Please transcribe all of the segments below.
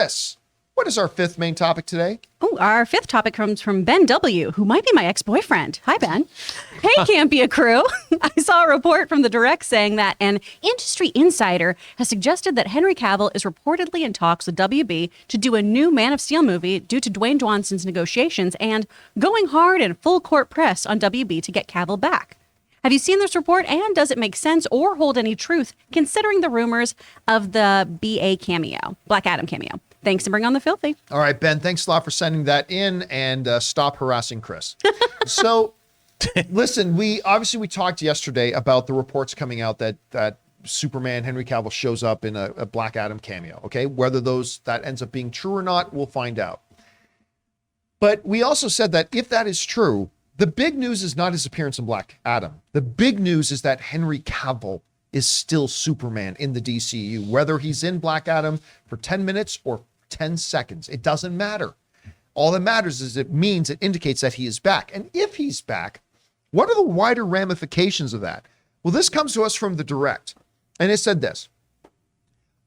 Chris, what is our fifth main topic today? Oh, our fifth topic comes from Ben W., who might be my ex-boyfriend. Hi, Ben. Hey, Campea Crew. I saw a report from The Direct saying that an industry insider has suggested that Henry Cavill is reportedly in talks with WB to do a new Man of Steel movie due to Dwayne Johnson's negotiations and going hard in full court press on WB to get Cavill back. Have you seen this report, and does it make sense or hold any truth considering the rumors of the Black Adam cameo? Thanks, and bring on the filthy. All right, Ben, thanks a lot for sending that in, and stop harassing Chris. So, listen, we talked yesterday about the reports coming out that Superman Henry Cavill shows up in a Black Adam cameo. Okay, whether that ends up being true or not, we'll find out. But we also said that if that is true, the big news is not his appearance in Black Adam. The big news is that Henry Cavill is still Superman in the DCU, whether he's in Black Adam for 10 minutes or 10 seconds. It doesn't matter. All that matters is it indicates that he is back. And if he's back, what are the wider ramifications of that? Well, this comes to us from The Direct. And it said this: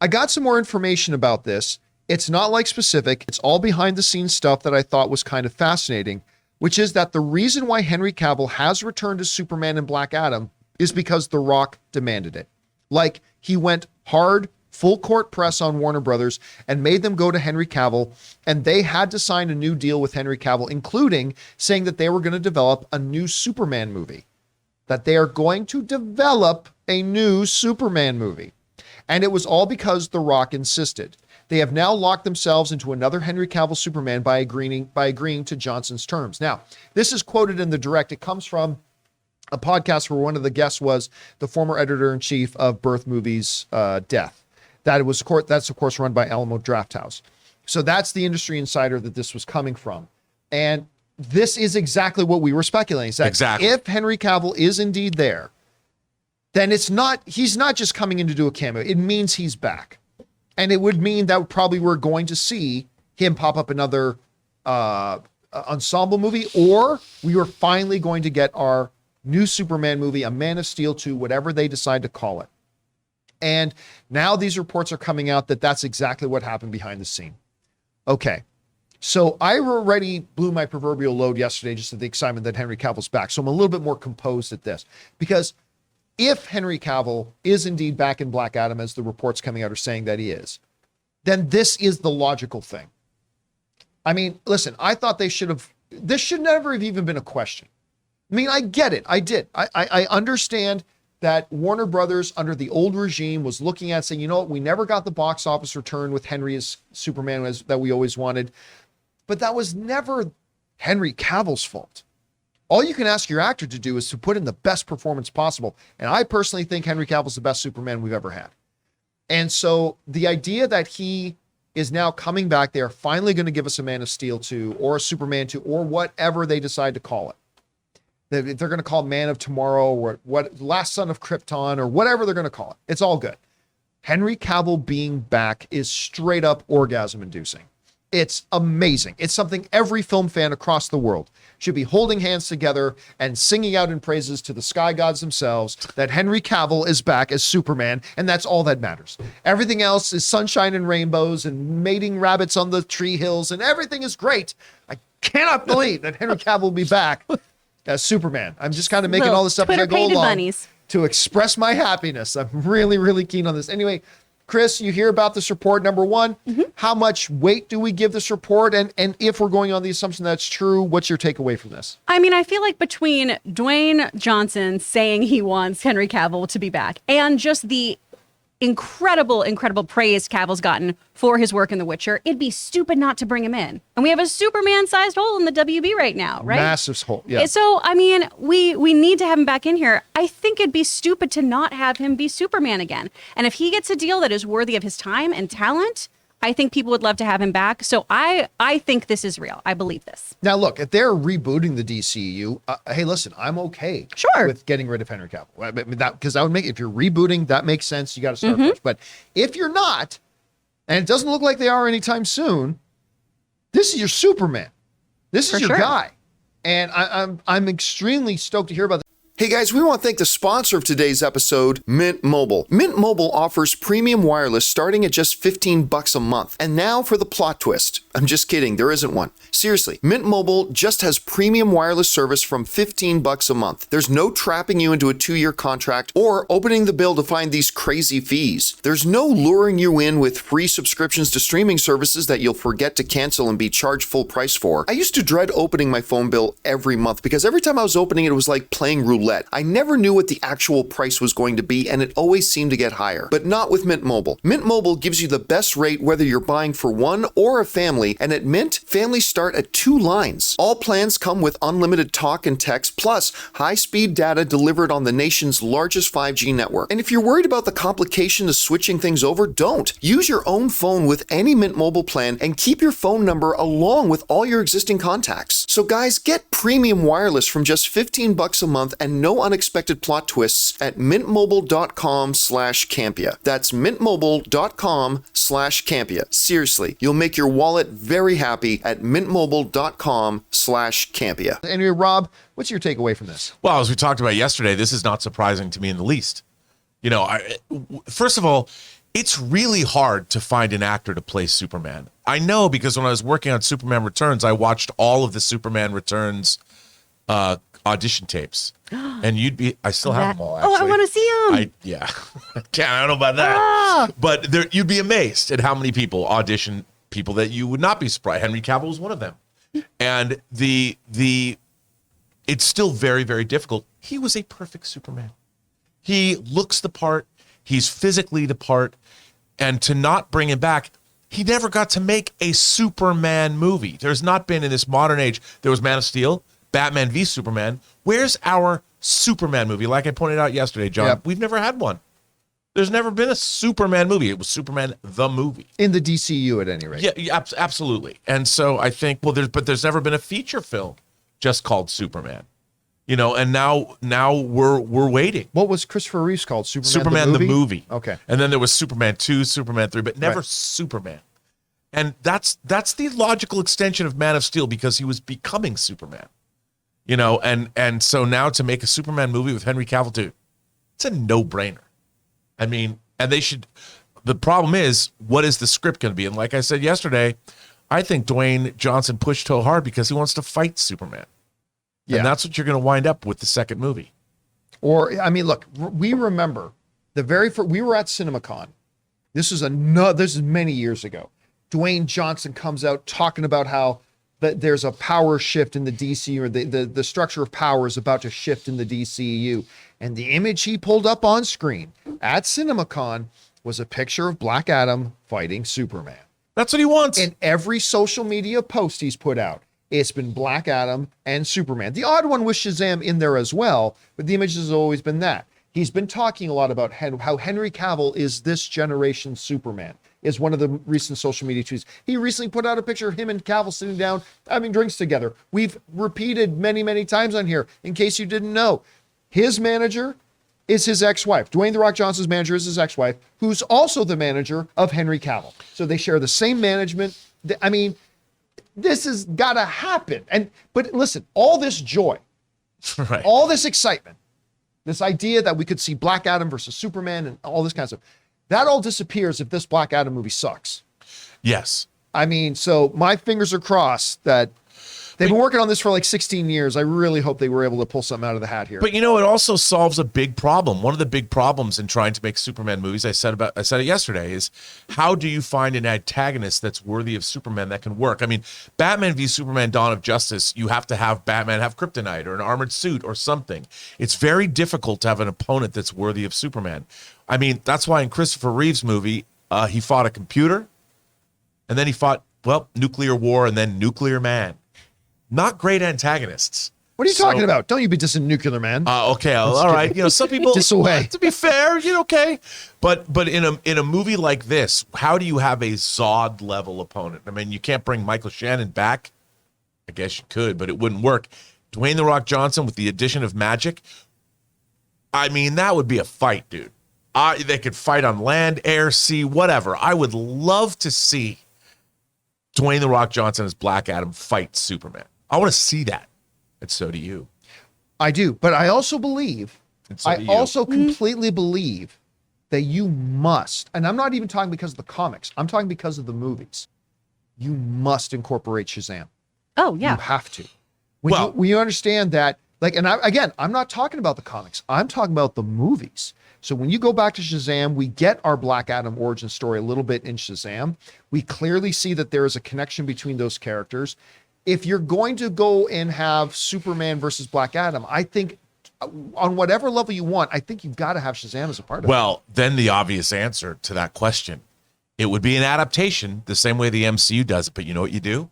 I got some more information about this. It's not like specific. It's all behind the scenes stuff that I thought was kind of fascinating, which is that the reason why Henry Cavill has returned as Superman in Black Adam is because The Rock demanded it. Like, he went hard, full court press on Warner Brothers and made them go to Henry Cavill, and they had to sign a new deal with Henry Cavill, including saying that they were going to develop a new Superman movie. That they are going to develop a new Superman movie. And it was all because The Rock insisted. They have now locked themselves into another Henry Cavill Superman by agreeing to Johnson's terms. Now, this is quoted in The Direct. It comes from a podcast where one of the guests was the former editor-in-chief of Birth Movies Death. That's of course run by Alamo Drafthouse. So that's the industry insider that this was coming from. And this is exactly what we were speculating. Is that if Henry Cavill is indeed there, then he's not just coming in to do a cameo. It means he's back. And it would mean that probably we're going to see him pop up another ensemble movie, or we were finally going to get our new Superman movie, a Man of Steel 2, whatever they decide to call it. And now these reports are coming out that that's exactly what happened behind the scene. Okay, so I already blew my proverbial load yesterday just at the excitement that Henry Cavill's back. So I'm a little bit more composed at this, because if Henry Cavill is indeed back in Black Adam, as the reports coming out are saying that he is, then this is the logical thing. I mean, listen, I thought this should never have even been a question. I mean, I get it. I did. I understand that Warner Brothers under the old regime was looking at saying, you know what, we never got the box office return with Henry as Superman that we always wanted. But that was never Henry Cavill's fault. All you can ask your actor to do is to put in the best performance possible. And I personally think Henry Cavill's the best Superman we've ever had. And so the idea that he is now coming back, they are finally going to give us a Man of Steel 2 or a Superman 2 or whatever they decide to call it. They're going to call it Man of Tomorrow or Last Son of Krypton or whatever they're going to call it. It's all good. Henry Cavill being back is straight up orgasm inducing. It's amazing. It's something every film fan across the world should be holding hands together and singing out in praises to the sky gods themselves that Henry Cavill is back as Superman, and that's all that matters. Everything else is sunshine and rainbows and mating rabbits on the tree hills, and everything is great. I cannot believe that Henry Cavill will be back as Superman. I'm just kind of making all this up as I go along bunnies to express my happiness. I'm really, really keen on this. Anyway, Chris, you hear about this report. Number one, how much weight do we give this report? And if we're going on the assumption that's true, what's your takeaway from this? I mean, I feel like between Dwayne Johnson saying he wants Henry Cavill to be back and just the incredible praise Cavill's gotten for his work in The Witcher, it'd be stupid not to bring him in. And we have a Superman-sized hole in the WB right now, right? Massive hole, yeah. So, I mean, we need to have him back in here. I think it'd be stupid to not have him be Superman again. And if he gets a deal that is worthy of his time and talent, I think people would love to have him back. So I think this is real. I believe this. Now, look, if they're rebooting the DCU, hey, listen, I'm okay with getting rid of Henry Cavill. I mean, because that would make, if you're rebooting, that makes sense. You got to start fresh. But if you're not, and it doesn't look like they are anytime soon, this is your Superman. This is your guy. And I'm extremely stoked to hear about this. Hey guys, we want to thank the sponsor of today's episode, Mint Mobile. Mint Mobile offers premium wireless starting at just $15 a month. And now for the plot twist. I'm just kidding, there isn't one. Seriously, Mint Mobile just has premium wireless service from $15 a month. There's no trapping you into a 2-year contract or opening the bill to find these crazy fees. There's no luring you in with free subscriptions to streaming services that you'll forget to cancel and be charged full price for. I used to dread opening my phone bill every month because every time I was opening it, it was like playing roulette. I never knew what the actual price was going to be, and it always seemed to get higher. But not with Mint Mobile. Mint Mobile gives you the best rate whether you're buying for one or a family, and at Mint, families start at 2 lines. All plans come with unlimited talk and text, plus high-speed data delivered on the nation's largest 5G network. And if you're worried about the complication of switching things over, don't. Use your own phone with any Mint Mobile plan and keep your phone number along with all your existing contacts. So guys, get premium wireless from just $15 a month and no unexpected plot twists at mintmobile.com/Campea. That's mintmobile.com/Campea. Seriously, you'll make your wallet very happy at mintmobile.com/Campea. Anyway, Rob, what's your takeaway from this? Well, as we talked about yesterday, this is not surprising to me in the least. You know, first of all, it's really hard to find an actor to play Superman. I know because when I was working on Superman Returns, I watched all of the Superman Returns audition tapes, and I still have them all. Actually. Oh, I want to see them. I don't know about that, but you'd be amazed at how many people audition people that you would not be surprised. Henry Cavil was one of them, and it's still very, very difficult. He was a perfect Superman. He looks the part. He's physically the part, and to not bring him back. He never got to make a Superman movie. There's not been in this modern age. There was Man of Steel, Batman v Superman. Where's our Superman movie? Like I pointed out yesterday, John, Yep. We've never had one. There's never been a Superman movie. It was Superman the movie. In the DCU, at any rate. Yeah, absolutely. And so I think, there's never been a feature film just called Superman. You know, and now we're waiting. What was Christopher Reeves called? Superman the movie. Okay. And then there was Superman 2, Superman 3, but never Right. Superman. And that's the logical extension of Man of Steel because he was becoming Superman. You know, and so now to make a Superman movie with Henry Cavill too, it's a no-brainer. I mean, and the problem is, what is the script going to be? And like I said yesterday, I think Dwayne Johnson pushed so hard because he wants to fight Superman. Yeah. And that's what you're going to wind up with the second movie. Or, I mean, look, we remember the very first, we were at CinemaCon. This is many years ago. Dwayne Johnson comes out talking about how there's a power shift in the DCU, or the structure of power is about to shift in the DCU. And the image he pulled up on screen at CinemaCon was a picture of Black Adam fighting Superman. That's what he wants. In every social media post he's put out, it's been Black Adam and Superman. The odd one was Shazam in there as well, but the image has always been that. He's been talking a lot about how Henry Cavill is this generation's Superman, is one of the recent social media tweets. He recently put out a picture of him and Cavill sitting down having drinks together. We've repeated many, many times on here, in case you didn't know. His manager is his ex-wife. Dwayne "The Rock" Johnson's manager is his ex-wife, who's also the manager of Henry Cavill. So they share the same management. I mean, this has got to happen. But listen, all this joy, right. all this excitement, this idea that we could see Black Adam versus Superman and all this kind of stuff, that all disappears if this Black Adam movie sucks. Yes. I mean, so my fingers are crossed that they've been working on this for like 16 years. I really hope they were able to pull something out of the hat here. But you know, it also solves a big problem. One of the big problems in trying to make Superman movies, I said it yesterday, is how do you find an antagonist that's worthy of Superman that can work? I mean, Batman v Superman: Dawn of Justice, you have to have Batman have kryptonite or an armored suit or something. It's very difficult to have an opponent that's worthy of Superman. I mean, that's why in Christopher Reeves' movie, he fought a computer, and then he fought, nuclear war, and then Nuclear Man. Not great antagonists. What are you talking about? Don't you be dissing Nuclear Man. Okay, all right. You know, some people away. To be fair, okay. But in a movie like this, how do you have a Zod level opponent? I mean, you can't bring Michael Shannon back. I guess you could, but it wouldn't work. Dwayne "The Rock" Johnson with the addition of magic. I mean, that would be a fight, dude. They could fight on land, air, sea, whatever. I would love to see Dwayne "The Rock" Johnson as Black Adam fight Superman. I want to see that. And so do you. I do, but I also believe, And so do I you. also completely believe that you must, and I'm not even talking because of the comics, I'm talking because of the movies. You must incorporate Shazam. Oh, You yeah. have to. Well- When you understand that, like, and again, I'm not talking about the comics. I'm talking about the movies. So when you go back to Shazam, we get our Black Adam origin story a little bit in Shazam. We clearly see that there is a connection between those characters. If you're going to go and have Superman versus Black Adam, I think on whatever level you want, I think you've got to have Shazam as a part of it. Well, then the obvious answer to that question, it would be an adaptation the same way the MCU does it. But you know what you do?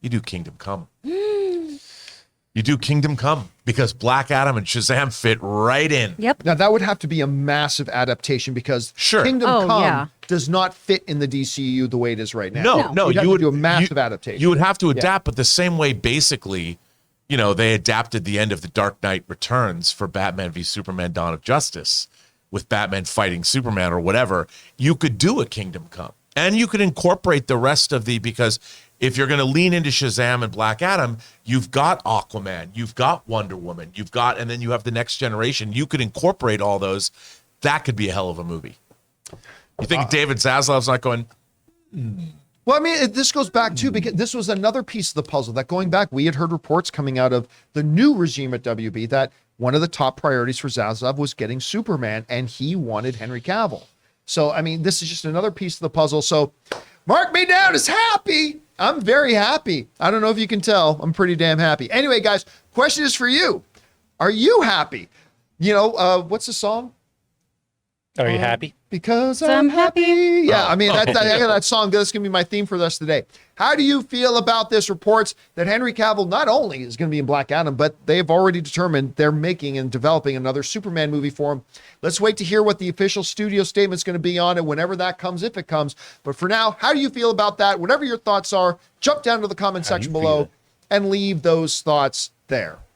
You do Kingdom Come. You do Kingdom Come because Black Adam and Shazam fit right in. Yep. Now that would have to be a massive adaptation because Sure. Kingdom Oh, Come yeah. does not fit in the DCU the way it is right now. No, You'd have you to would do a massive you- adaptation. You would have to adapt, but the same way, basically, you know, they adapted the end of The Dark Knight Returns for Batman v Superman: Dawn of Justice, with Batman fighting Superman or whatever. You could do a Kingdom Come, and you could incorporate the rest of because if you're going to lean into Shazam and Black Adam, you've got Aquaman, you've got Wonder Woman, and then you have the next generation. You could incorporate all those. That could be a hell of a movie. You think David Zaslav's not going? Well, I mean, this goes back too, because this was another piece of the puzzle that going back, we had heard reports coming out of the new regime at WB that one of the top priorities for Zaslav was getting Superman, and he wanted Henry Cavill. So, I mean, this is just another piece of the puzzle. So, mark me down as happy. I'm very happy. I don't know if you can tell. I'm pretty damn happy. Anyway, guys, question is for you. Are you happy? You know, what's the song? Are you happy? Because I'm I'm happy. happy. Yeah, I mean, I got that song. That's going to be my theme for the rest of the day. How do you feel about this reports that Henry Cavill not only is going to be in Black Adam, but they've already determined they're making and developing another Superman movie for him? Let's wait to hear what the official studio statement's going to be on it whenever that comes, if it comes. But for now, how do you feel about that? Whatever your thoughts are, jump down to the comment section below and leave those thoughts there.